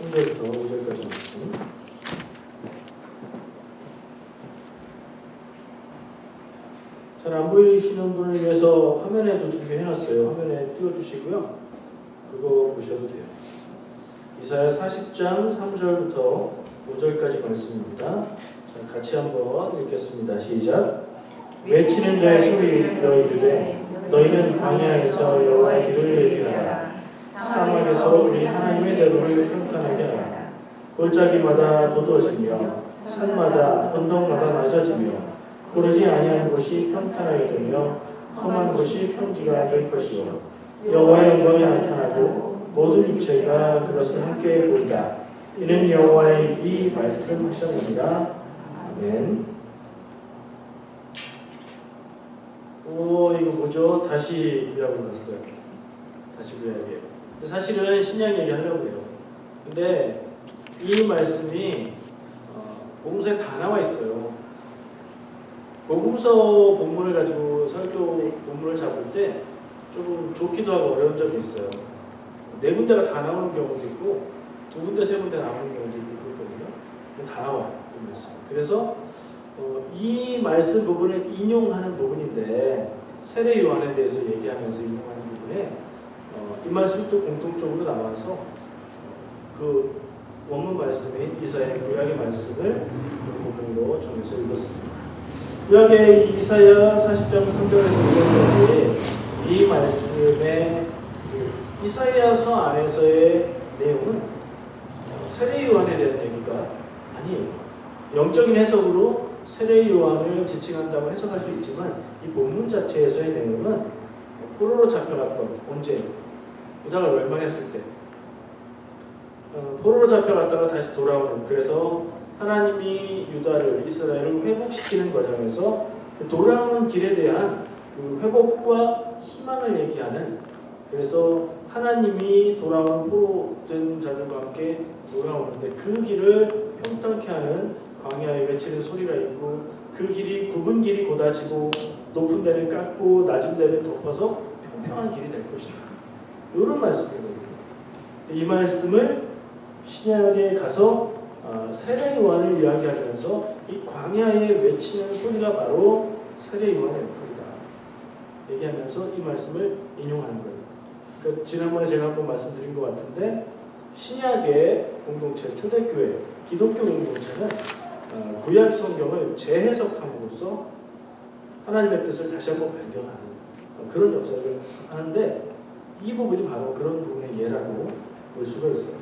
3절부터 5절까지 말씀. 잘 안 보이시는 분을 위해서 화면에도 준비해놨어요. 화면에 띄워주시고요. 그거 보셔도 돼요. 이사야 40장 3절부터 5절까지 말씀입니다. 자, 같이 한번 읽겠습니다. 시작. 외치는 자의 소리여 이르되 너희는 광야에서 여호와의 길을 예비하라. 사막에서 우리 하나님의 대로를 평탄하게 하라. 골짜기마다 돋워지며 산마다 언덕마다 낮아지며 고르지 아니한 곳이 평탄하게 되며 험한 곳이 평지가 될 것이요 여호와의 영광이 나타나고 모든 육체가 그것을 함께 보리라. 이는 여호와의 입이 말씀하셨느니라. 아멘. 이거 뭐죠? 다시 구약으로 갔어요. 다시 구약이에요. 사실은 신약 얘기하려고 해요. 근데 이 말씀이 복음서에 다 나와 있어요. 복음서 본문을 가지고 설교 본문을 잡을 때 조금 좋기도 하고 어려운 점이 있어요. 네 군데가 다 나오는 경우도 있고 두 군데 세 군데 나오는 경우도 있고 그렇거든요. 다 나와요. 이 말씀. 그래서 이 말씀 부분을 인용하는 부분인데 세례 요한에 대해서 얘기하면서 인용하는 부분에 이 말씀이 또 공통적으로 나와서 그 원문 말씀인 이사야 구약의 말씀을 그 부분으로 정해서 읽었습니다. 구약의 이사야 40장 3절에서 5절까지 이 말씀의 이사야서 안에서의 내용은 세례 요한에 대한 얘기가 아니에요. 영적인 해석으로 세례 요한을 지칭한다고 해석할 수 있지만 이 본문 자체에서의 내용은 포로로 잡혀갔던 언제 유다가 멸망했을 때 포로로 잡혀갔다가 다시 돌아오는, 그래서 하나님이 유다를 이스라엘을 회복시키는 과정에서 그 돌아오는 길에 대한 그 회복과 희망을 얘기하는, 그래서 하나님이 돌아온 포로된 자들과 함께 돌아오는데 그 길을 평탄케 하는 광야에 외치는 소리가 있고 그 길이 굽은 길이 곧아지고 높은 데는 깎고 낮은 데는 덮어서 평평한 길이 될 것이다. 이런 말씀이거든요. 이 말씀을 신약에 가서 세례 요한을 이야기하면서 이 광야에 외치는 소리가 바로 세례 요한의 역할이다 얘기하면서 이 말씀을 인용하는 거예요. 그러니까 지난번에 제가 한번 말씀드린 것 같은데 신약의 공동체, 초대교회, 기독교 공동체는 구약 성경을 재해석함으로써 하나님의 뜻을 다시 한번 발견하는 그런 역사를 하는데 이 부분이 바로 그런 부분의 예라고 볼 수가 있어요.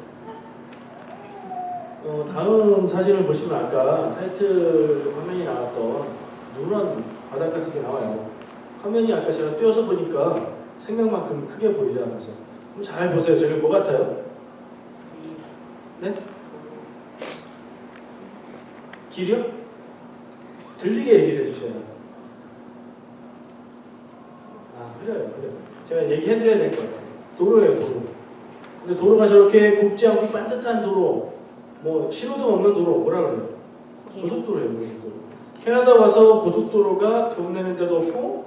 다음 사진을 보시면 아까 타이틀 화면이 나왔던 누런 바닥 같은 게 나와요. 화면이 아까 제가 띄워서 보니까 생명만큼 크게 보이지 않아서 그럼 잘 보세요. 저게 뭐 같아요? 네? 길이요? 들리게 얘기를 해주셔요. 그래요. 제가 얘기해드려야 될 것 같아요. 도로예요, 도로. 근데 도로가 저렇게 굽지 않고 반듯한 도로, 뭐 신호등 없는 도로, 뭐라 그래요? 고속도로예요, 고속도로. 캐나다 와서 고속도로가 돈 내는 데도 없고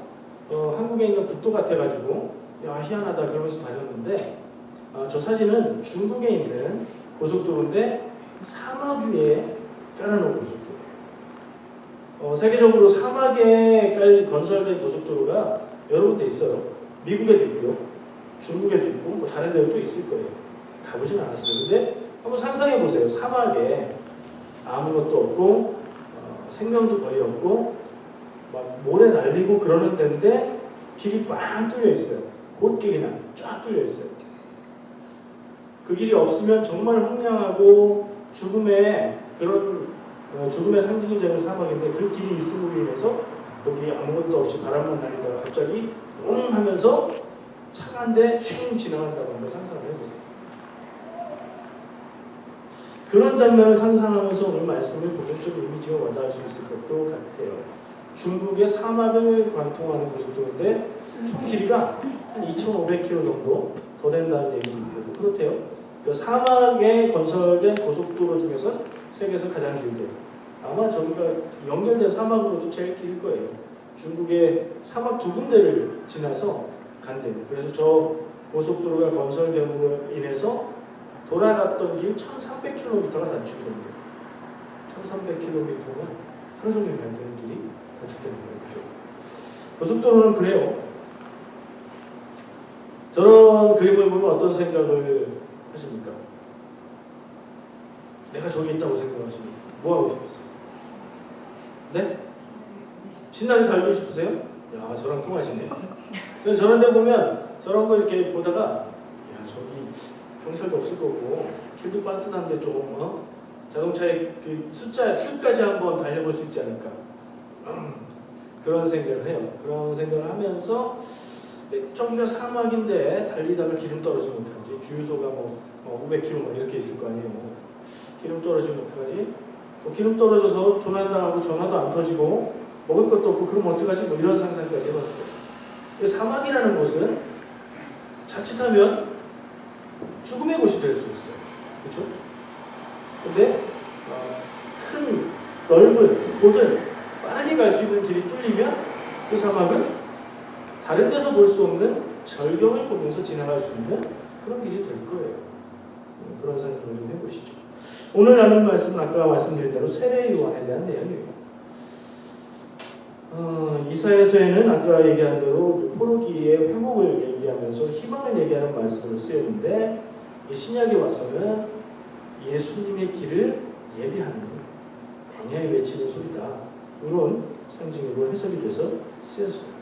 한국에 있는 국도 같아가지고 야 희한하다 그러면서 다녔는데 저 사진은 중국에 있는 고속도로인데 사막 위에 깔아놓은 고속도로. 세계적으로 사막에 건설된 고속도로가 여러 군데 있어요. 미국에도 있고요, 중국에도 있고 뭐 다른 데도 또 있을 거예요. 가보진 않았어요. 근데 한번 상상해 보세요. 사막에 아무것도 없고 생명도 거의 없고 막 모래 날리고 그러는 데인데 길이 빵 뚫려 있어요. 곧길이나 쫙 뚫려 있어요. 그 길이 없으면 정말 황량하고 죽음의 그런 죽음의 상징이 되는 사막인데 그 길이 있음으로 인해서 거기 아무것도 없이 바람만 날리다가 갑자기 웅 하면서 차가운데 쉥 지나간다고 한번 상상을 해보세요. 그런 장면을 상상하면서 오늘 말씀을 보면 좀 이미지가 와닿을 수 있을 것도 같아요. 중국의 사막을 관통하는 고속도로인데 총 길이가 한 2,500km 정도 더 된다는 얘기도 있고 그렇대요. 그 사막에 건설된 고속도로 중에서 세계에서 가장 길대요. 아마 저기가 연결된 사막으로도 제일 길 거예요. 중국의 사막 두 군데를 지나서 간대요. 그래서 저 고속도로가 건설됨으로 인해서 돌아갔던 길 1300km가 단축이 된대요. 1300km면 하루 종일 가야 되는 길이 단축되는 거예요. 그죠? 고속도로는 그래요. 저런 그림을 보면 어떤 생각을 하십니까? 내가 저기 있다고 생각하십니까? 뭐 하고 싶으세요? 네? 신나게 달리고 싶으세요? 야, 저랑 통하시네. 그래서 저런 데 보면 저런 거 이렇게 보다가 야, 저기 경찰도 없을 거고 길도 빤듯한데 좀 자동차의 그 숫자 끝까지 한번 달려볼 수 있지 않을까. 그런 생각을 해요. 그런 생각을 하면서 저기가 사막인데 달리다가 기름 떨어지면 어떡하지? 주유소가 500km 이렇게 있을 거 아니에요. 기름 떨어지면 어떡하지? 기름 떨어져서 조난당하고 전화도 안 터지고 먹을 것도 없고 그럼 어떡하지? 이런 상상까지 해봤어요. 사막이라는 곳은 자칫하면 죽음의 곳이 될 수 있어요. 그렇죠? 근데 큰 넓은 고든 빠르게 갈 수 있는 길이 뚫리면 그 사막은 다른 데서 볼 수 없는 절경을 보면서 지나갈 수 있는 그런 길이 될 거예요. 그런 상상을 좀 해보시죠. 오늘 나눈 말씀은 아까 말씀드린 대로 세례 요한에 대한 내용이에요. 이사야서에는 아까 얘기한 대로 그 포로기의 회복을 얘기하면서 희망을 얘기하는 말씀을 쓰였는데 이 신약에 와서는 예수님의 길을 예비하는 광야에 외치는 소리다. 이런 상징으로 해석이 돼서 쓰였어요.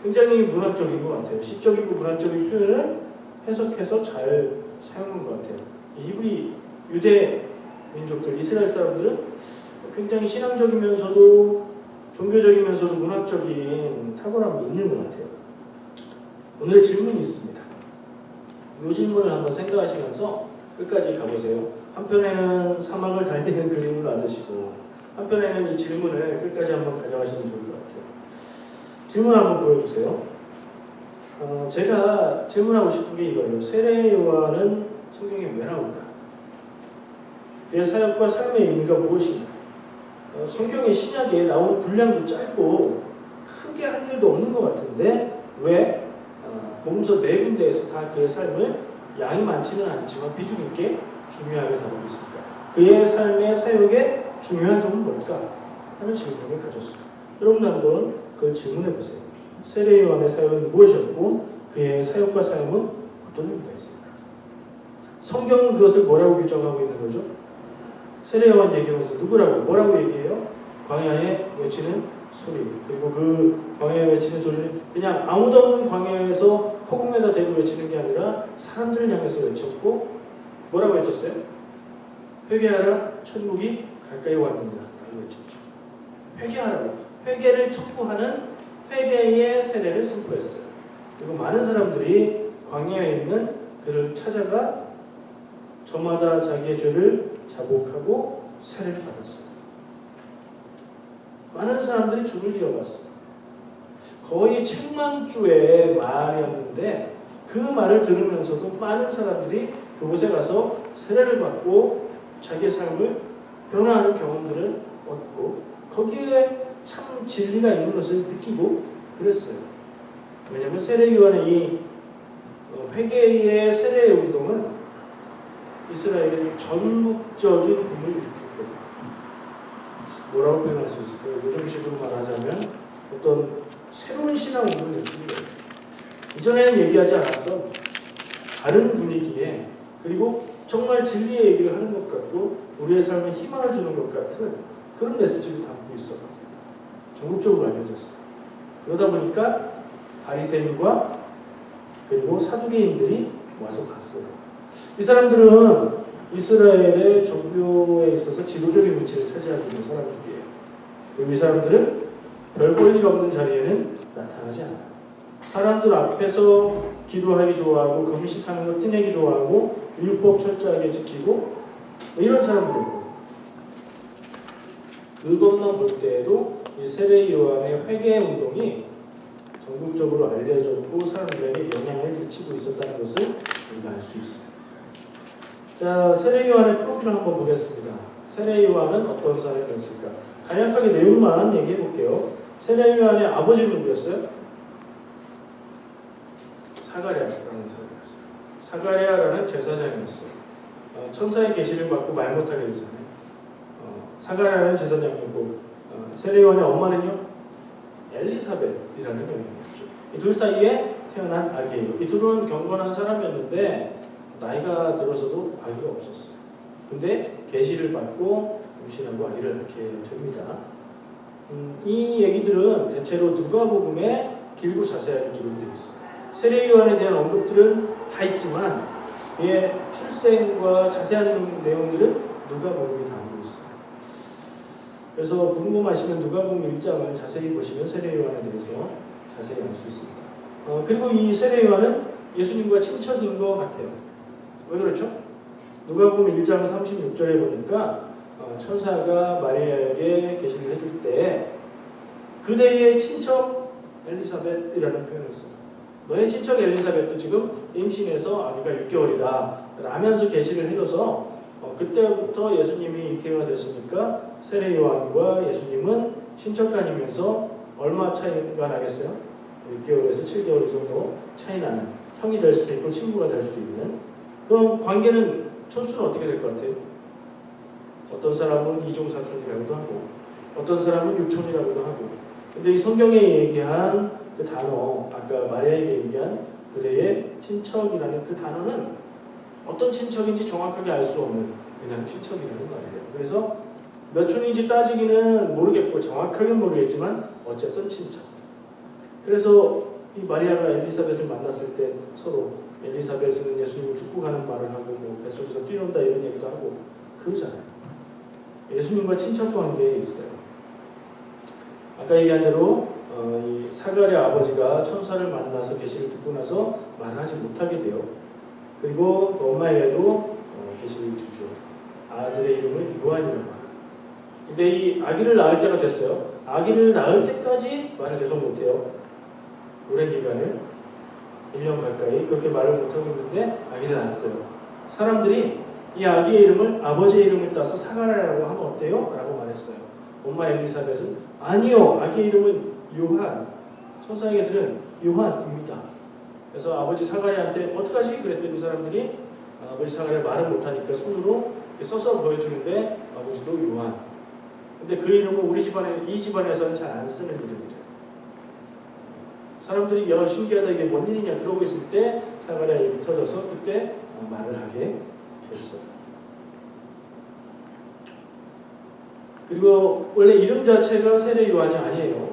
굉장히 문학적인 것 같아요. 시적이고 문학적인 표현을 해석해서 잘 사용한 것 같아요. 히브리 유대 민족들, 이스라엘 사람들은 굉장히 신앙적이면서도 종교적이면서도 문학적인 탁월함이 있는 것 같아요. 오늘의 질문이 있습니다. 이 질문을 한번 생각하시면서 끝까지 가보세요. 한편에는 사막을 달리는 그림을 놔두시고 한편에는 이 질문을 끝까지 한번 가져가시면 좋을 것 같아요. 질문 한번 보여주세요. 제가 질문하고 싶은 게 이거예요. 세례 요한은 성경에 왜 나올까? 그의 사역과 삶의 의미가 무엇인가? 성경의 신약에 나오는 분량도 짧고 크게 한 일도 없는 것 같은데 왜 복음서 4군데에서 다 그의 삶을 양이 많지는 않지만 비중 있게 중요하게 다루고 있을까? 그의 삶의 사역의 중요한 점은 뭘까? 하는 질문을 가졌습니다. 여러분 한번 그걸 질문해 보세요. 세례 요한의 사역은 무엇이었고 그의 사역과 삶은 어떤 의미가 있을까? 성경은 그것을 뭐라고 규정하고 있는 거죠? 세례 요한 얘기하면서 뭐라고 얘기해요? 광야에 외치는 소리. 그리고 그 광야에 외치는 소리는 그냥 아무도 없는 광야에서 허공에다 대고 외치는 게 아니라 사람들을 향해서 외쳤고 뭐라고 외쳤어요? 회개하라, 천국이 가까이 왔느니라 라고 외쳤죠. 회개하라고. 회개를 촉구하는 회개의 세례를 선포했어요. 그리고 많은 사람들이 광야에 있는 그를 찾아가 저마다 자기의 죄를 자복하고 세례를 받았어요. 많은 사람들이 주를 이어갔어요. 거의 책망조의 말이었는데 그 말을 들으면서도 많은 사람들이 그곳에 가서 세례를 받고 자기의 삶을 변화하는 경험들을 얻고 거기에 참 진리가 있는 것을 느끼고 그랬어요. 왜냐하면 세례 요한의 이 회개의 세례 운동은 이스라엘의 전국적인 붐을 일으켰거든요. 뭐라고 표현할 수 있을까요? 요즘식으로 말하자면 어떤 새로운 신앙 운동을 일으킨 거예요. 이전에는 얘기하지 않았던 다른 분위기에 그리고 정말 진리의 얘기를 하는 것 같고 우리의 삶에 희망을 주는 것 같은 그런 메시지를 담고 있었거든요. 전국적으로 알려졌어요. 그러다 보니까 바리새인과 그리고 사두개인들이 와서 봤어요. 이 사람들은 이스라엘의 종교에 있어서 지도적인 위치를 차지하고 있는 사람들이에요. 그리고 이 사람들은 별 볼 일 없는 자리에는 나타나지 않아요. 사람들 앞에서 기도하기 좋아하고 금식하는 거 티내기 좋아하고 율법 철저하게 지키고 이런 사람들이고 그것만 볼 때에도 이 세례 요한의 회개 운동이 전국적으로 알려졌고 사람들에게 영향을 미치고 있었다는 것을 우리가 알 수 있어요. 자, 세례 요한의 프로필을 한번 보겠습니다. 세례 요한은 어떤 사람이었을까? 간략하게 내용만 얘기해 볼게요. 세례 요한의 아버지는 누구였어요? 사가랴라는 사람이었어요. 사가랴라는 제사장이었어요. 천사의 계시를 받고 말 못하게 되잖아요. 사가랴는 제사장이고 세례 요한의 엄마는요 엘리사벳이라는 여인이었죠. 이 둘 사이에 태어난 아기예요. 이 둘은 경건한 사람이었는데 나이가 들어서도 아기가 없었어요. 근데 계시를 받고 임신하고 아기를 낳게 됩니다. 이 얘기들은 대체로 누가복음에 길고 자세하게 기록되어 있어요. 세례 요한에 대한 언급들은 다 있지만 그의 출생과 자세한 내용들은 누가복음이 담고 있어요. 그래서 궁금하시면 누가복음 1장을 자세히 보시면 세례 요한에 대해서 자세히 알 수 있습니다. 그리고 이 세례 요한은 예수님과 친척인 것 같아요. 왜 그렇죠? 누가복음 1장 36절에 보니까 천사가 마리아에게 계시를 해줄 때 그대의 친척 엘리사벳이라는 표현을 써요. 너의 친척 엘리사벳도 지금 임신해서 아기가 6개월이다 라면서 계시를 해줘서 그때부터 예수님이 잉태가 됐으니까 세례 요한과 예수님은 친척간이면서 얼마 차이가 나겠어요? 6개월에서 7개월 정도 차이 나는 형이 될 수도 있고 친구가 될 수도 있는 그럼 관계는 천수는 어떻게 될 것 같아요? 어떤 사람은 이종사촌이라고도 하고 어떤 사람은 유촌이라고도 하고 근데 이 성경에 얘기한 그 단어 아까 마리아에게 얘기한 그대의 친척이라는 그 단어는 어떤 친척인지 정확하게 알 수 없는 그냥 친척이라는 말이에요. 그래서 몇 촌인지 따지기는 모르겠고 정확하게는 모르겠지만 어쨌든 친척. 그래서 이 마리아가 엘리사벳을 만났을 때 서로 엘리사벳은 예수님을 축복하는 말을 하고 뭐 뱃속에서 뛰논다 이런 얘기도 하고 그러잖아요. 예수님과 친척 관계에 있어요. 아까 얘기한 대로 이 사가랴 아버지가 천사를 만나서 계시를 듣고 나서 말하지 못하게 돼요. 그리고 또 엄마에게도 계시를 주죠. 아들의 이름을 요한이라고 해요. 근데 이 아기를 낳을 때가 됐어요. 아기를 낳을 때까지 말을 계속 못해요. 오랜 기간을 1년 가까이 그렇게 말을 못하고 있는데 아기를 낳았어요. 사람들이 이 아기의 이름을 아버지의 이름을 따서 사가랴라고 하면 어때요? 라고 말했어요. 엄마 엘리사벳은 아니요. 아기의 이름은 요한. 천사에게 들은 요한입니다. 그래서 아버지 사가랴한테 어떡하지? 그랬더니 사람들이 아버지 사가랴 말을 못하니까 손으로 써서 보여주는데 아버지도 요한. 근데 그 이름은 우리 집안에 이 집안에서는 잘 안 쓰는 이름이래요. 사람들이 야 신기하다 이게 뭔 일이냐 그러고 있을 때 사가랴 입이 터져서 그때 말을 하게 됐어요. 그리고 원래 이름 자체가 세례 요한이 아니에요.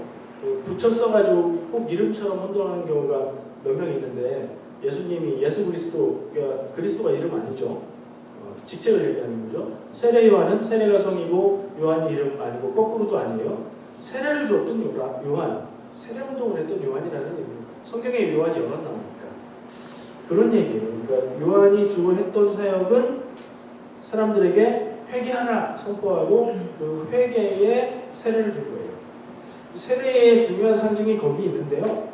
붙여 써가지고 꼭 이름처럼 혼동하는 경우가 몇 명 있는데 예수님이 예수 그리스도 그러니까 그리스도가 이름 아니죠. 직책을 얘기하는 거죠. 세례 요한은 세례가 성이고 요한이 이름 아니고 거꾸로도 아니에요. 세례를 줬던 요한, 세례 운동을 했던 요한이라는 얘기예요. 성경에 요한이 여러 나오니까 그런 얘기예요. 그러니까 요한이 주로 했던 사역은 사람들에게 회개하라 선포하고 그 회개에 세례를 준 거예요. 세례의 중요한 상징이 거기 있는데요.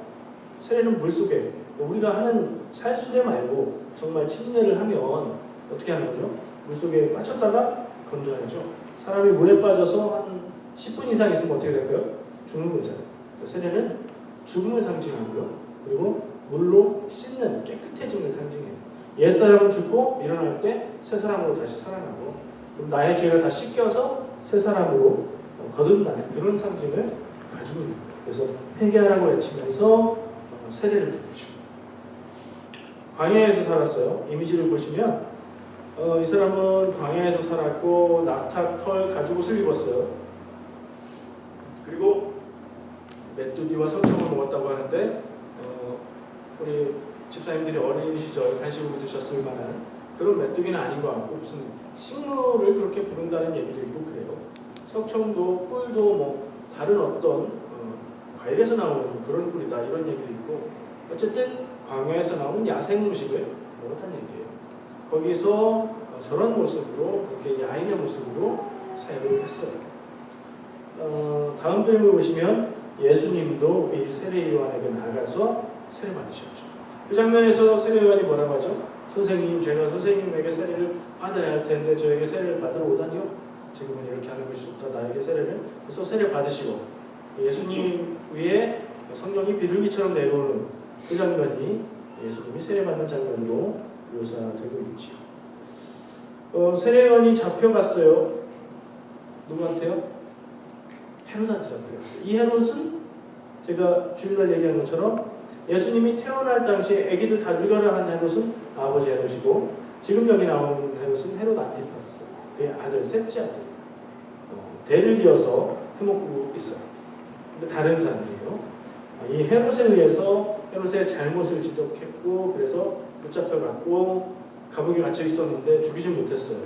세례는 물속에 우리가 하는 살수대 말고 정말 침례를 하면 어떻게 하는 거죠? 물속에 빠졌다가 건져야죠. 사람이 물에 빠져서 한 10분 이상 있으면 어떻게 될까요? 죽는 거잖아요. 세례는 죽음을 상징하고요. 그리고 물로 씻는 깨끗해지는 상징이에요. 옛사람은 죽고 일어날 때 새 사람으로 다시 살아나고 그럼 나의 죄가 다 씻겨서 새 사람으로 거듭나는 그런 상징을 가지고 있는 거예요. 그래서 회개하라고 외치면서 세례를 줬죠. 광야에서 살았어요. 이미지를 보시면 이 사람은 광야에서 살았고 낙타 털 가죽옷을 입었어요. 그리고 메뚜기와 석청을 먹었다고 하는데 우리 집사님들이 어린 시절 간식으로 드셨을 만한 그런 메뚜기는 아닌 것 같고 무슨 식물을 그렇게 부른다는 얘기도 있고 그래요. 석청도 꿀도 뭐 다른 어떤 과일에서 나오는 그런 꿀이다 이런 얘기도 있고 어쨌든 광야에서 나오는 야생 음식을 먹었다는 얘기예요. 거기서 저런 모습으로 이렇게 야인의 모습으로 사역을 했어요. 다음 그림을 보시면 예수님도 이 세례 요한에게 나가서 세례 받으셨죠. 그 장면에서 세례 요한이 뭐라고 하죠? 선생님, 제가 선생님에게 세례를 받아야 할 텐데 저에게 세례를 받으러 오다니요? 지금은 이렇게 하는 것이 좋다. 나에게 세례를. 그래서 세례 받으시고 예수님 위에 성령이 비둘기처럼 내려오는 그 장면이 예수님이 세례 받는 장면으로 묘사되고 있죠. 세례요한이 잡혀갔어요. 누구한테요? 헤롯한테 잡혀갔어요. 이 헤롯은 제가 주일날 얘기한 것처럼 예수님이 태어날 당시에 아기들 다 죽여라 한 헤롯은 아버지 헤롯이고, 지금 여기 나오는 헤롯은 헤롯 안티파스, 그의 아들, 셋째 아들. 대를 이어서 해먹고 있어요. 근데 다른 사람이에요. 이 헤롯에 의해서 헤롯의 잘못을 지적했고, 그래서 붙잡혀갔고 감옥에 갇혀 있었는데 죽이지 못했어요.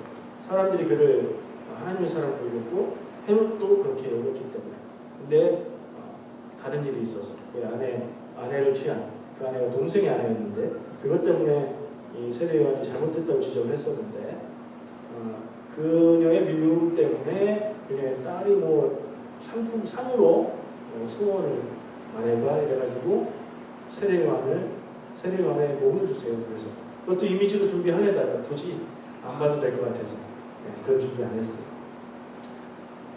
사람들이 그를 하나님의 사람으로 여겼고, 헤롯도 그렇게 여겼기 때문에. 근데 다른 일이 있어서 그 아내를 취한, 그 아내가 동생의 아내였는데 그것 때문에 이 세례요한이 잘못됐다고 지적을 했었는데, 그녀의 미움 때문에 그녀의 딸이 상으로 소원을 말해봐 이래가지고 세례요한의 몸을 주세요. 그래서 그것도 이미지로 준비하려다가 굳이 안 봐도 될 것 같아서 그런 준비 안 했어요.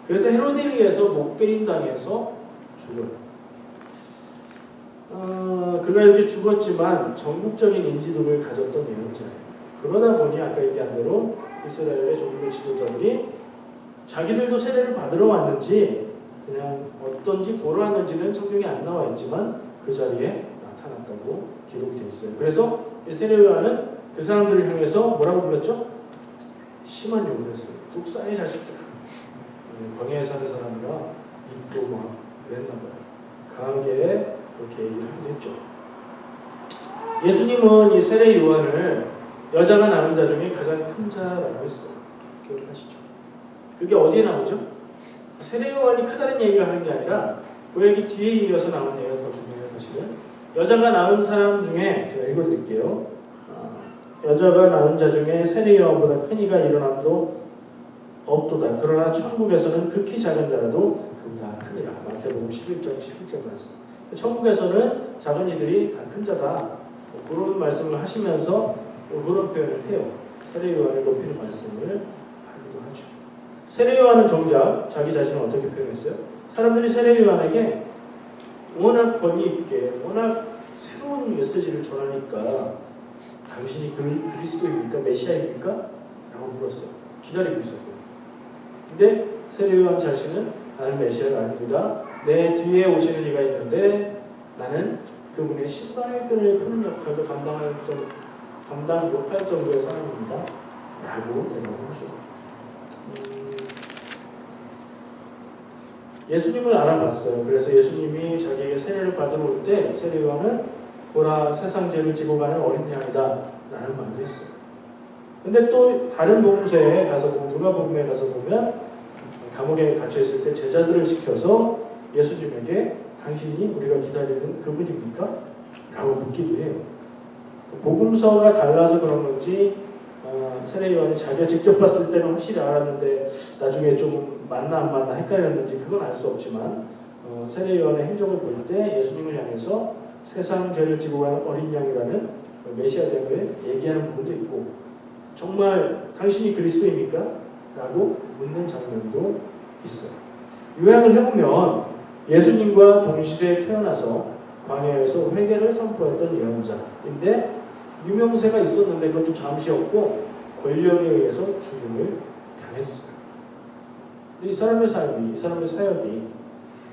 그래서 헤로데에 의해서 목베임 당해서 죽어요. 그가 이렇게 죽었지만 전국적인 인지도를 가졌던 예언자예요. 그러다 보니 아까 얘기한 대로 이스라엘의 종교 지도자들이 자기들도 세례를 받으러 왔는지 그냥 어떤지 보러 왔는지는 성경에 안 나와 있지만 그 자리에 나타났다고 기록이 되어 있어요. 그래서 이 세례요한은 그 사람들을 향해서 뭐라고 불렀죠? 심한 욕을 했어요. 독사의 자식들. 광야에 사는 사람이라 입도 막 그랬나 봐요. 강하게 그렇게 얘기를 하기도 했죠. 예수님은 이 세례 요한을 여자가 낳은 자 중에 가장 큰 자라고 했어요. 기억하시죠? 그게 어디에 나오죠? 세례 요한이 크다는 얘기가 하는 게 아니라 그 얘기 뒤에 이어서 나오는 얘기가 더 중요해요. 사실은 여자가 낳은 사람 중에 제가 읽어드릴게요. 여자가 낳은 자 중에 세례 요한보다 큰 이가 일어남도 없도다. 그러나 천국에서는 극히 작은 자라도 그보다 크니라. 마태복음 11장 11절 말씀. 천국에서는 작은 이들이 다 큰 자다. 그런 말씀을 하시면서 그런 표현을 해요. 세례 요한을 높이는 말씀을 하기도 하죠. 세례 요한은 정작 자기 자신을 어떻게 표현했어요? 사람들이 세례 요한에게 워낙 권위 있게 워낙 새로운 메시지를 전하니까 당신이 그리스도입니까? 메시아입니까? 라고 물었어요. 기다리고 있었고요. 근데 세례 요한 자신은 나는 메시아가 아닙니다. 내 뒤에 오시는 이가 있는데 나는 그분의 신발의 끈을 푸는 역할도 감당할 정도의 사람입니다. 라고 대답을 하죠. 예수님을 알아봤어요. 그래서 예수님이 자기에게 세례를 받으러 올 때 세례 요한은 보라 세상 죄를 지고 가는 어린 양이다 라는 말도 했어요. 근데 또 다른 복음서에 가서 보면, 누가복음에 가서 보면 감옥에 갇혀 있을 때 제자들을 시켜서 예수님에게 당신이 우리가 기다리는 그분입니까? 라고 묻기도 해요. 복음서가 달라서 그런 건지 세례 요한이 자기가 직접 봤을 때는 확실히 알았는데 나중에 좀 맞나 안 맞나 헷갈렸는지 그건 알 수 없지만 세례 요한의 행적을 볼 때 예수님을 향해서 세상 죄를 지고 가는 어린 양이라는 메시아됨을 얘기하는 부분도 있고, 정말 당신이 그리스도입니까? 라고 묻는 장면도 있어요. 요약을 해보면 예수님과 동시대에 태어나서 광야에서 회개를 선포했던 예언자인데 유명세가 있었는데 그것도 잠시였고 권력에 의해서 죽임을 당했어요. 근데 이 사람의 삶이, 이 사람의 사역이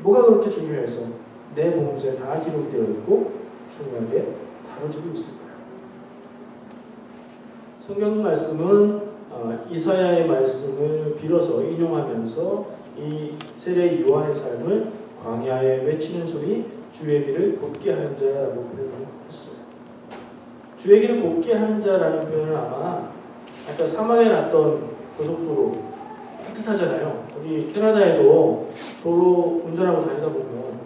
뭐가 그렇게 중요해서 내 복음서에 다 기록되어 있고 중요하게 다뤄지고 있을까요? 성경 말씀은 이사야의 말씀을 빌어서 인용하면서 이 세례 요한의 삶을 광야에 외치는 소리, 주의 길을 곱게 하는 자라고 표현했어요. 주의 길을 곱게 하는 자라는 표현은 아마 아까 사막에 났던 고속도로 따뜻하잖아요. 여기 캐나다에도 도로 운전하고 다니다 보면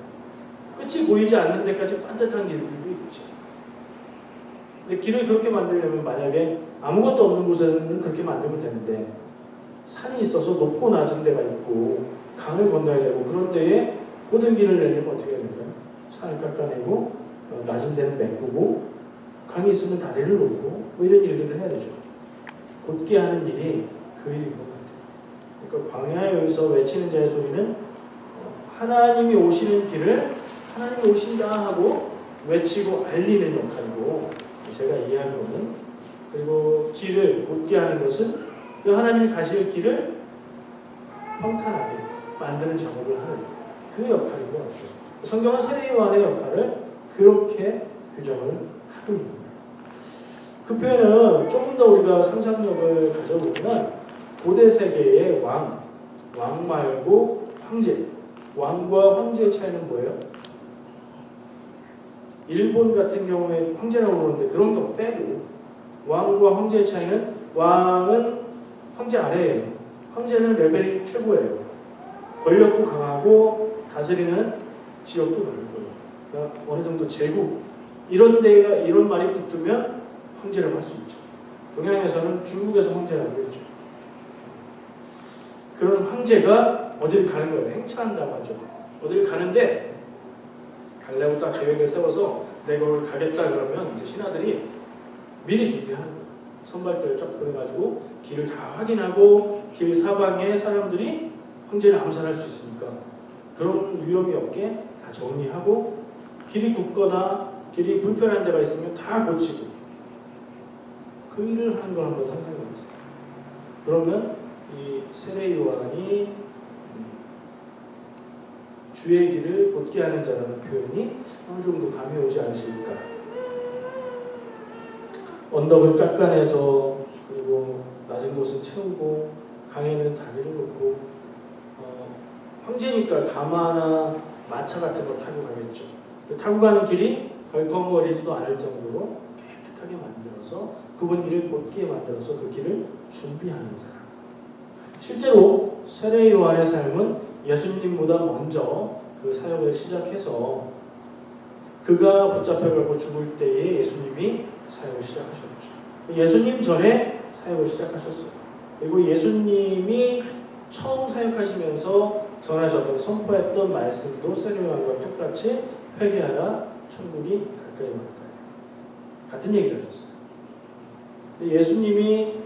끝이 보이지 않는 데까지 반듯한 길들도 있죠. 근데 길을 그렇게 만들려면 만약에 아무것도 없는 곳에는 그렇게 만들면 되는데 산이 있어서 높고 낮은 데가 있고 강을 건너야 되고 그런 데에 고든 길을 내려면 어떻게 해야 될까요? 산을 깎아내고 낮은 데는 메꾸고 강이 있으면 다리를 놓고 뭐 이런 일들을 해야 되죠. 곧게 하는 일이 그 일인 것 같아요. 그러니까 광야에서 외치는 자의 소리는 하나님이 오시는 길을 하나님이 오신다 하고 외치고 알리는 역할이고, 제가 이해하기로는 그리고 길을 곧게 하는 것은 그 하나님이 가실 길을 평탄하게 만드는 작업을 하는 그 역할인 것 같아요. 성경은 세례요한의 역할을 그렇게 규정을 하고 있는 거예요. 그 표현은 조금 더 우리가 상상력을 가져보면 고대 세계의 왕 말고 황제, 왕과 황제의 차이는 뭐예요? 일본 같은 경우에 황제라고 그러는데 그런 경우 빼고 왕과 황제의 차이는 왕은 황제 아래예요. 황제는 레벨이 최고예요. 권력도 강하고 다스리는 지역도 넓고요. 그러니까 어느 정도 제국 이런 데가 이런 말이 붙으면 황제라고 할 수 있죠. 동양에서는 중국에서 황제라고 했죠. 그런 황제가 어디를 가는 거예요. 행차한다고 하죠. 어디를 가는데 가려고 딱 계획을 세워서 내가 오늘 가겠다 그러면 이제 신하들이 미리 준비하는 거예요. 선발대를 쫙 보내가지고 길을 다 확인하고 길 사방에 사람들이 황제를 암살할 수 있으니까 그런 위험이 없게 다 정리하고 길이 굳거나 길이 불편한 데가 있으면 다 고치고 그 일을 하는 걸 한번 상상해 보세요. 그러면 이 세례 요한이 주의 길을 곧게 하는 자라는 표현이 어느 정도 감이 오지 않으실까. 언덕을 깎아내서 그리고 낮은 곳은 채우고 강에는 다리를 놓고 황제니까 가마나 마차 같은 거 타고 가겠죠. 타고 가는 길이 덜컹거리지도 않을 정도로 깨끗하게 만들어서 그분 길을 곧게 만들어서 그 길을 준비하는 사람. 실제로 세례 요한의 삶은 예수님보다 먼저 그 사역을 시작해서 그가 붙잡혀가고 죽을 때에 예수님이 사역을 시작하셨죠. 예수님 전에 사역을 시작하셨어요. 그리고 예수님이 처음 사역하시면서 전하셨던 선포했던 말씀도 세례 요한과 똑같이 회개하라 천국이 가까이 왔다. 같은 얘기를 하셨어요. 예수님이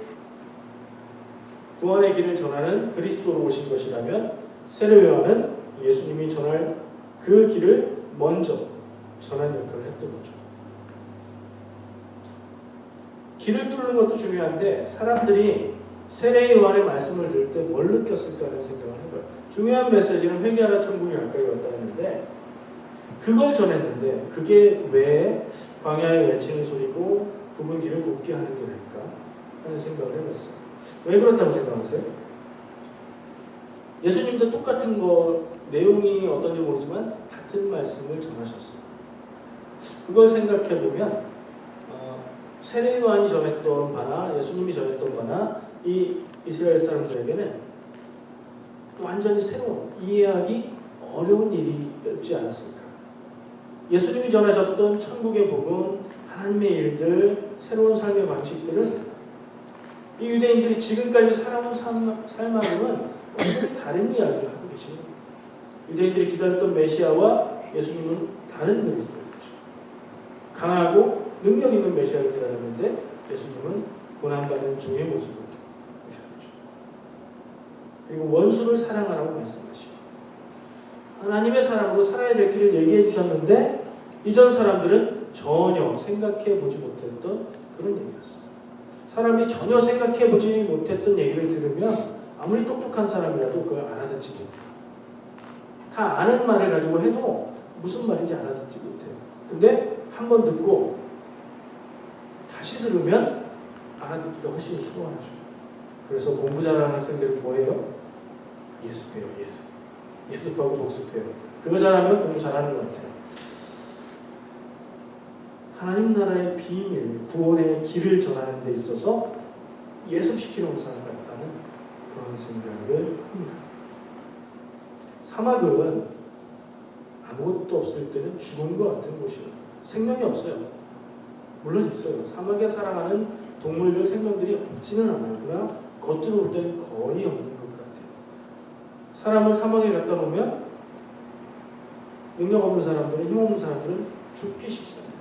구원의 길을 전하는 그리스도로 오신 것이라면 세례 요한은 예수님이 전할 그 길을 먼저 전한 역할을 했던 거죠. 길을 뚫는 것도 중요한데 사람들이 세례 요한의 말씀을 들을 때 뭘 느꼈을까 하는 생각을 해봐요. 중요한 메시지는 회개하라 천국이 가까이 왔다 했는데 그걸 전했는데 그게 왜 광야에 외치는 소리고 그분 길을 곱게 하는 길일까 하는 생각을 해봤어요. 왜 그렇다고 생각하세요? 예수님도 똑같은 거 내용이 어떤지 모르지만 같은 말씀을 전하셨어요. 그걸 생각해 보면 세례 요한이 전했던 바나 예수님이 전했던 바나 이 이스라엘 사람들에게는 완전히 새로운 이해하기 어려운 일이었지 않았을까? 예수님이 전하셨던 천국의 복음, 하나님의 일들, 새로운 삶의 방식들은 이 유대인들이 지금까지 살아온 삶하고는 완전히 다른 이야기를 하고 계십니다. 유대인들이 기다렸던 메시아와 예수님은 다른 그리스도이죠. 강하고 능력 있는 메시아를 기다렸는데 예수님은 고난받는 종의 모습을 보셨죠. 그리고 원수를 사랑하라고 말씀하시고 하나님의 사람으로 살아야 될 길을 얘기해 주셨는데 이전 사람들은 전혀 생각해 보지 못했던 그런 얘기였어요. 사람이 전혀 생각해 보지 못했던 얘기를 들으면 아무리 똑똑한 사람이라도 그걸 알아듣지 못해요. 다 아는 말을 가지고 해도 무슨 말인지 알아듣지 못해요. 근데 한 번 듣고 다시 들으면 알아듣기가 훨씬 수월하죠. 그래서 공부 잘하는 학생들은 뭐예요? 예습해요. 예습하고 복습해요. 그거 잘하면 공부 잘하는 것 같아요. 하나님 나라의 비밀, 구원의 길을 전하는 데 있어서 예습시키러 온 사람 같다는 그런 생각을 합니다. 사막은 아무것도 없을 때는 죽은 것 같은 곳이에요. 생명이 없어요. 물론 있어요. 사막에 살아가는 동물들 생명들이 없지는 않아요. 그러나 겉으로 볼 때는 거의 없는 것 같아요. 사람을 사막에 갖다 놓으면 능력 없는 사람들은, 힘없는 사람들은 죽기 쉽습니다.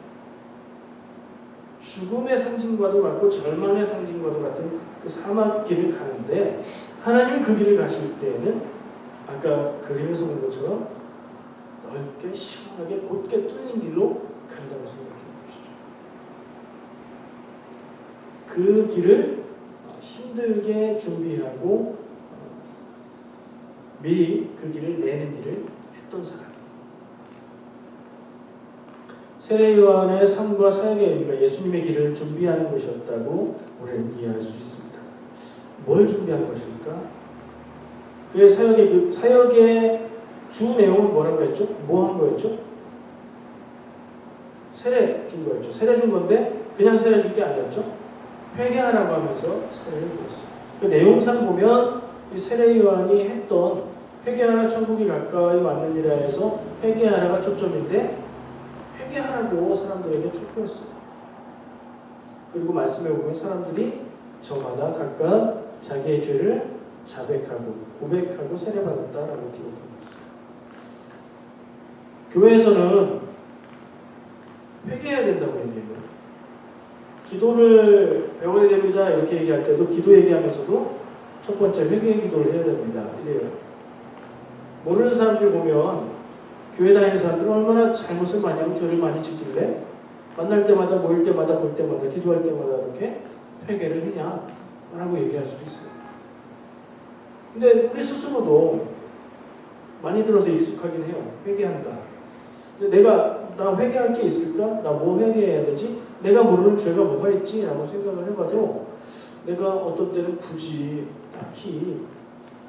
죽음의 상징과도 같고 절망의 상징과도 같은 그 사막 길을 가는데 하나님이 그 길을 가실 때에는 아까 그림에서 본 것처럼 넓게 시원하게 곧게 뚫린 길로 간다고 생각해 보시죠. 그 길을 힘들게 준비하고 미리 그 길을 내는 일을 했던 사람. 세례 요한의 삶과 사역의 의미가 예수님의 길을 준비하는 것이었다고 우리는 이해할 수 있습니다. 뭘 준비한 것일까? 그의 사역의 주 내용은 뭐라고 했죠? 뭐 한 거였죠? 세례 준 거였죠. 세례 준 건데 그냥 세례 준 게 아니었죠. 회개하라고 하면서 세례를 주었어요. 그 내용상 보면 이 세례 요한이 했던 회개하라 천국이 가까이 왔느니라 해서 회개하라가 초점인데 회개하라고 사람들에게 촉구했어요. 그리고 말씀에 보면 사람들이 저마다 각각 자기의 죄를 자백하고 고백하고 세례받았다라고 기록하고 있어요. 교회에서는 회개해야 된다고 얘기해요. 기도를 배워야 됩니다. 이렇게 얘기할 때도 기도 얘기하면서도 첫 번째 회개의 기도를 해야 됩니다. 이래요. 모르는 사람들 보면 교회 다니는 사람들은 얼마나 잘못을 많이 하고 죄를 많이 짓길래 만날 때마다 모일 때마다 볼 때마다 기도할 때마다 이렇게 회개를 했냐 라고 얘기할 수도 있어요. 근데 우리 스스로도 많이 들어서 익숙하긴 해요. 회개한다. 근데 나 회개할 게 있을까? 나 뭐 회개해야 되지? 내가 모르는 죄가 뭐가 있지? 라고 생각을 해봐도 내가 어떤 때는 굳이 딱히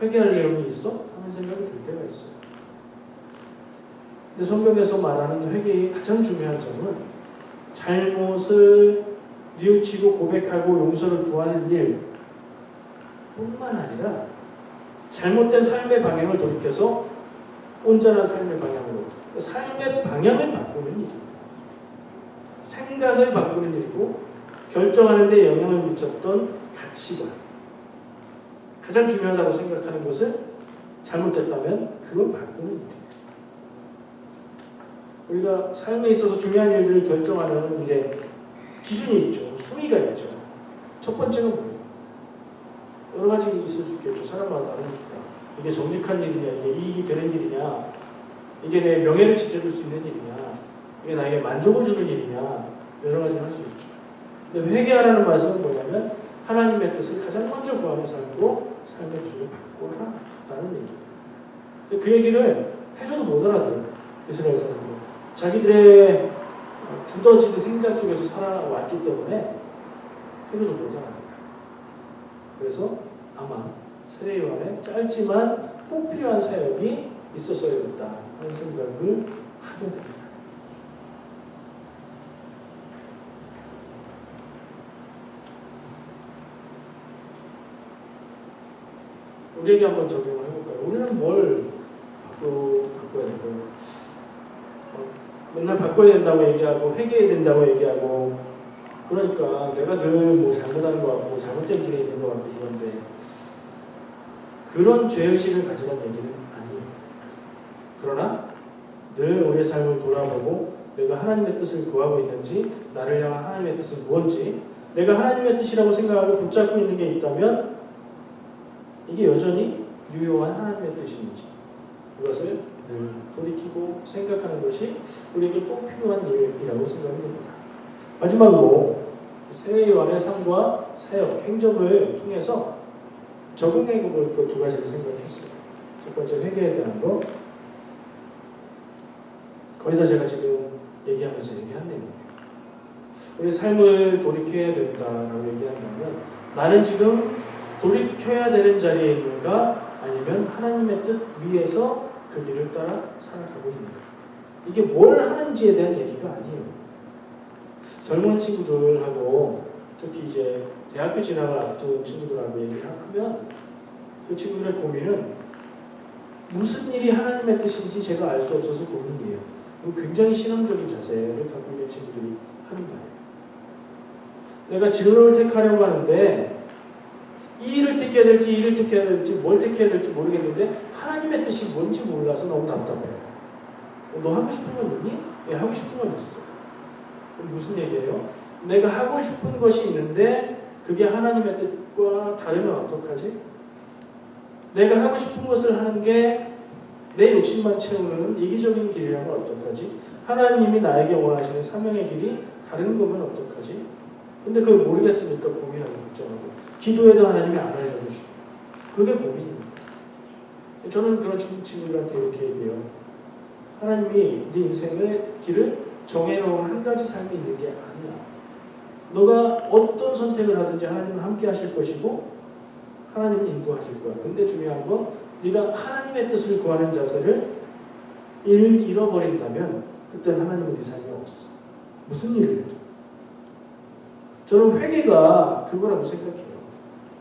회개할 내용이 있어? 하는 생각이 들 때가 있어요. 근데 성경에서 말하는 회개의 가장 중요한 점은 잘못을 뉘우치고 고백하고 용서를 구하는 일 뿐만 아니라 잘못된 삶의 방향을 돌이켜서 온전한 삶의 방향으로 삶의 방향을 바꾸는 일이에요. 생각을 바꾸는 일이고 결정하는 데 영향을 미쳤던 가치관 가장 중요하다고 생각하는 것을 잘못됐다면 그걸 바꾸는 일이에요. 우리가 삶에 있어서 중요한 일들을 결정하는 일에 기준이 있죠. 순위가 있죠. 첫 번째는 뭐예요? 여러 가지 있을 수 있겠죠. 사람마다 다르니까. 이게 정직한 일이냐, 이게 이익이 되는 일이냐, 이게 내 명예를 지켜줄 수 있는 일이냐, 이게 나에게 만족을 주는 일이냐, 여러 가지를 할 수 있죠. 근데 회개하라는 말씀은 뭐냐면 하나님의 뜻을 가장 먼저 구하는 삶으로 삶의 기준을 바꿔라 라는 얘기예요. 근데 그 얘기를 해줘도 못 알아들어요. 이스라엘 사람들은. 자기들의 굳어진 생각 속에서 살아왔기 때문에 해줘도 못 알아들어요. 그래서 아마 세례 요한의 짧지만 꼭 필요한 사역이 있었어야겠다 하는 생각을 하게 됩니다. 우리에게 한번 적용을 해볼까요? 우리는 뭘 바꿔야 될까요? 맨날 바꿔야 된다고 얘기하고 회개해야 된다고 얘기하고 그러니까 내가 늘 뭐 잘못하는 것 같고 잘못된 길에 있는 것 같고 그런데 그런 죄의식을 가지라는 얘기는 아니에요. 그러나 늘 우리의 삶을 돌아보고 내가 하나님의 뜻을 구하고 있는지 나를 향한 하나님의 뜻은 무엇인지 내가 하나님의 뜻이라고 생각하고 붙잡고 있는 게 있다면 이게 여전히 유효한 하나님의 뜻인지 그것을 늘 돌이키고 생각하는 것이 우리에게 꼭 필요한 일이라고 생각합니다. 마지막으로 세례 요한의 삶과 사역, 행적을 통해서 적용해 볼 그 두 가지를 생각했어요. 첫 번째 회개에 대한 거. 거의 다 제가 지금 얘기하면서 얘기한 내용이에요. 우리 삶을 돌이켜야 된다라고 얘기한다면 나는 지금 돌이켜야 되는 자리에 있는가 아니면 하나님의 뜻 위에서 그 길을 따라 살아가고 있는가. 이게 뭘 하는지에 대한 얘기가 아니에요. 젊은 친구들하고 특히 이제 대학교 진학을 앞둔 친구들하고 얘기를 하면 그 친구들의 고민은 무슨 일이 하나님의 뜻인지 제가 알 수 없어서 고민이에요. 굉장히 신앙적인 자세를 갖고 있는 친구들이 하는 말이에요. 내가 진로를 택하려고 하는데 이 일을 택해야 될지 이 일을 택해야 될지 뭘 택해야 될지 모르겠는데 하나님의 뜻이 뭔지 몰라서 너무 답답해요. 너 하고 싶은 건 있니? 예, 하고 싶은 건 있어. 무슨 얘기예요? 내가 하고 싶은 것이 있는데 그게 하나님의 뜻과 다르면 어떡하지? 내가 하고 싶은 것을 하는 게 내 욕심만 채우는 이기적인 길이라면 어떡하지? 하나님이 나에게 원하시는 사명의 길이 다른 거면 어떡하지? 근데 그걸 모르겠으니까 고민하고 걱정하고 기도해도 하나님이 안 알려주시고 그게 고민입니다. 저는 그런 친구들한테 이렇게 얘기해요. 하나님이 네 인생의 길을 정해놓은 한 가지 삶이 있는 게 아니야. 너가 어떤 선택을 하든지 하나님은 함께 하실 것이고 하나님은 인도하실 거야. 근데 중요한 건 네가 하나님의 뜻을 구하는 자세를 잃어버린다면 그때는 하나님은 네 삶에 없어. 무슨 일을 해도. 저는 회개가 그거라고 생각해요.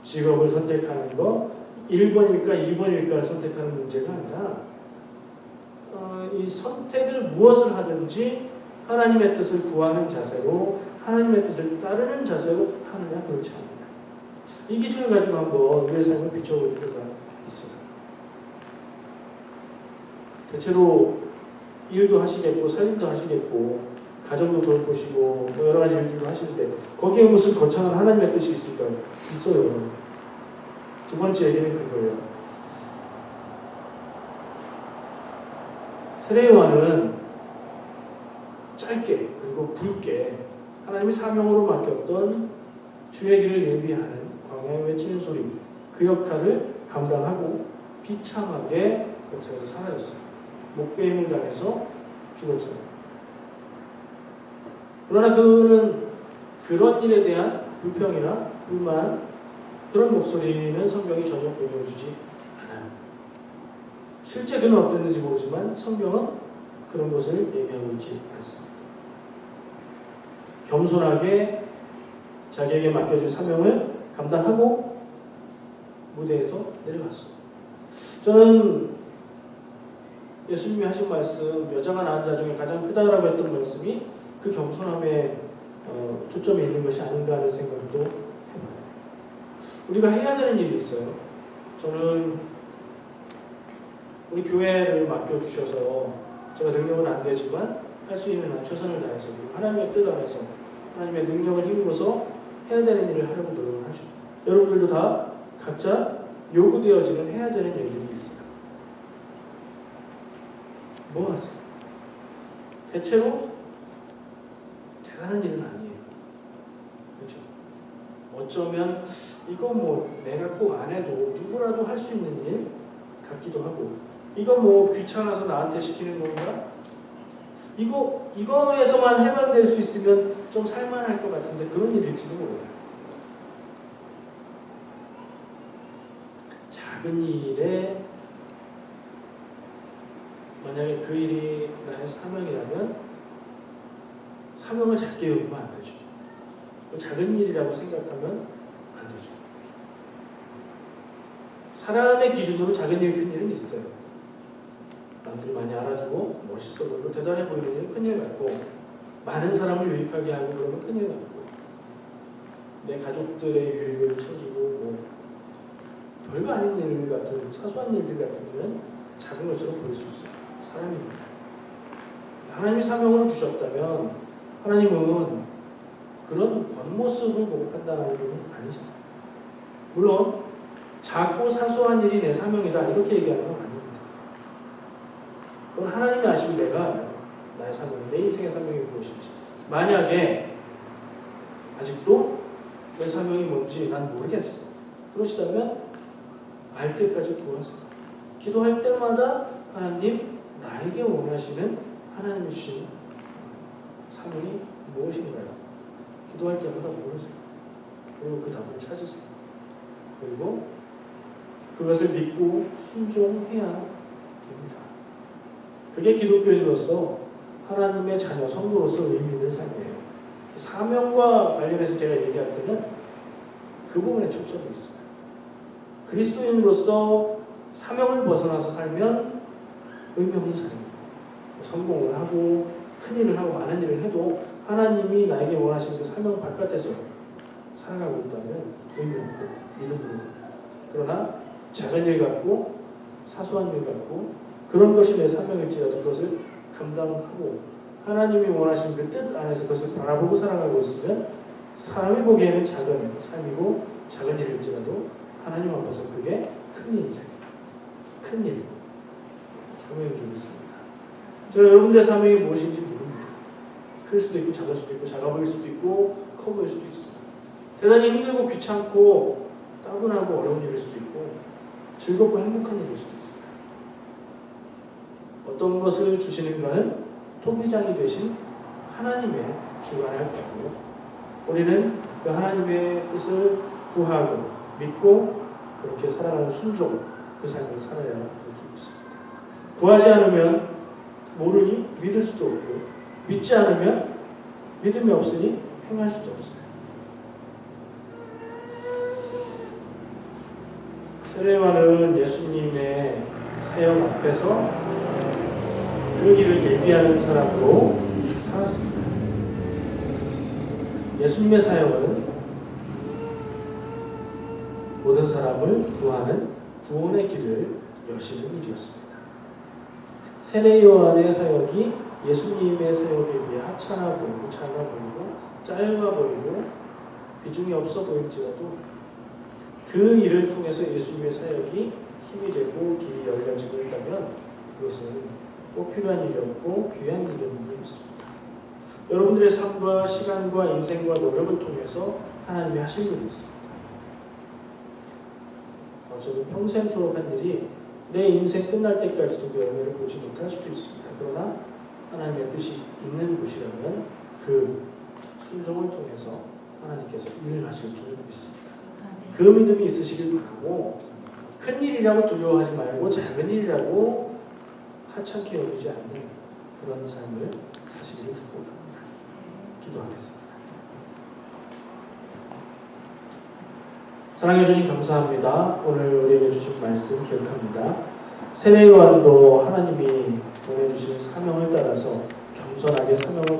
직업을 선택하는 거 1번일까 2번일까 선택하는 문제가 아니라 이 선택을 무엇을 하든지 하나님의 뜻을 구하는 자세로 하나님의 뜻을 따르는 자세로 하느냐 그렇지 않느냐. 이 기준을 가지고 한번 우리의 삶을 비춰볼 필요가 있어요. 대체로 일도 하시겠고 살림도 하시겠고 가정도 돌보시고 여러 가지 일들도 하시는데 거기에 무슨 거창한 하나님의 뜻이 있을까요? 있어요. 두 번째 얘기는 그거예요. 세례요한은 짧게 그리고 굵게 하나님이 사명으로 맡겼던 주의 길을 예비하는 광야에 외치는 소리 그 역할을 감당하고 비참하게 역사에서 사라졌어요. 목베임을 당해서 죽었잖아요. 그러나 그는 그런 일에 대한 불평이나 불만 그런 목소리는 성경이 전혀 보여주지 않아요. 실제 그는 어땠는지 모르지만 성경은 그런 것을 얘기하고 있지 않습니다. 겸손하게 자기에게 맡겨진 사명을 감당하고 무대에서 내려갔어요. 저는 예수님이 하신 말씀 여자가 낳은 자 중에 가장 크다라고 했던 말씀이 그 겸손함에 초점이 있는 것이 아닌가 하는 생각도 해봐요. 우리가 해야 되는 일이 있어요. 저는 우리 교회를 맡겨주셔서 제가 능력은 안 되지만 할 수 있는 한 최선을 다해서 하나님의 뜻 안에서 하나님의 능력을 힘입어서 해야 되는 일을 하려고 노력을 하죠. 여러분들도 다 각자 요구되어지는 해야 되는 일들이 있어요. 뭐 하세요? 대체로 대단한 일은 아니에요. 그렇죠? 어쩌면 이거 뭐 내가 꼭 안 해도 누구라도 할 수 있는 일 같기도 하고 이거 뭐 귀찮아서 나한테 시키는 건가? 이거에서만 해방될 수 있으면 좀 살만할 것 같은데 그런 일일지도 몰라요. 작은 일에 만약에 그 일이 나의 사명이라면 사명을 작게 여기면 안 되죠. 작은 일이라고 생각하면 안 되죠. 사람의 기준으로 작은 일, 큰 일은 있어요. 남들이 많이 알아주고 멋있어 보이고 대단해 보이는 일은 큰일 같고 많은 사람을 유익하게 하고 그러면 큰일 같고 내 가족들의 유익을 챙기고 뭐 별거 아닌 일 같은 사소한 일들 같은 일은 작은 것처럼 보일 수 있어요. 사람입니다. 하나님이 사명을 주셨다면 하나님은 그런 겉모습을 보고 판단하는 분은 아니잖아요. 물론 작고 사소한 일이 내 사명이다 이렇게 얘기하는 건 아닙니다. 그건 하나님이 아시고 내가 알아요. 나의 사명, 내 인생의 사명이 무엇인지. 만약에 아직도 내 사명이 뭔지 난 모르겠어. 그러시다면 알 때까지 구하세요. 기도할 때마다 하나님 나에게 원하시는 하나님이 주신 사명이 무엇인가요? 기도할 때마다 물으세요. 그리고 그 답을 찾으세요. 그리고 그것을 믿고 순종해야 됩니다. 그게 기독교인으로서 하나님의 자녀, 성도로서 의미 있는 삶이에요. 사명과 관련해서 제가 얘기할 때는 그 부분에 초점이 있어요. 그리스도인으로서 사명을 벗어나서 살면 의미 없는 삶입니다. 성공을 하고 큰 일을 하고 많은 일을 해도 하나님이 나에게 원하시는 그 사명 바깥에서 살아가고 있다면 의미 없고 믿음으로. 그러나 작은 일 같고 사소한 일 같고 그런 것이 내 사명일지라도 그것을 감당하고 하나님이 원하시는 그 뜻 안에서 그것을 바라보고 살아가고 있으면 사람이 보기에는 작은 삶이고 작은 일일지라도 하나님 앞에서 그게 큰 인생, 큰 일, 사명인 줄 믿습니다. 제가 여러분들의 사명이 무엇인지 모릅니다. 클 수도 있고 작을 수도 있고 작아 보일 수도 있고 커 보일 수도 있어요. 대단히 힘들고 귀찮고 따분하고 어려운 일일 수도 있고 즐겁고 행복한 일일 수도 있어요. 어떤 것을 주시는가는 토기장이 되신 하나님의 주관할 거고요. 우리는 그 하나님의 뜻을 구하고 믿고 그렇게 살아가는 순종, 그 삶을 살아야 주고 있습니다. 구하지 않으면 모르니 믿을 수도 없고 믿지 않으면 믿음이 없으니 행할 수도 없어요. 세례요한은 예수님의 사역 앞에서 그 길을 예비하는 사람으로 살았습니다. 예수님의 사역은 모든 사람을 구하는 구원의 길을 여시는 일이었습니다. 세례요한의 사역이 예수님의 사역에 비해 하찮아 보이고 작아 보이고 짧아 보이고 비중이 없어 보일지라도 그 일을 통해서 예수님의 사역이 힘이 되고 길이 열려지고 있다면 그것은 꼭 필요한 일이었고 귀한 일이었는 것입니다. 여러분들의 삶과 시간과 인생과 노력을 통해서 하나님이 하신 일이 있습니다. 저도 평생토록 한 일이 내 인생 끝날 때까지도 그 열매를 보지 못할 수도 있습니다. 그러나 하나님의 뜻이 있는 곳이라면 그 순종을 통해서 하나님께서 일을 하실 줄 믿습니다. 그 믿음이 있으시길 바라고 큰 일이라고 두려워하지 말고 작은 일이라고 하찮게 여기지 않는 그런 삶을 사시기를 축복합니다. 기도하겠습니다. 사랑해 주님 감사합니다. 오늘 우리에게 주신 말씀 기억합니다. 세례요한도 하나님이 보내주신 사명을 따라서 겸손하게 사명을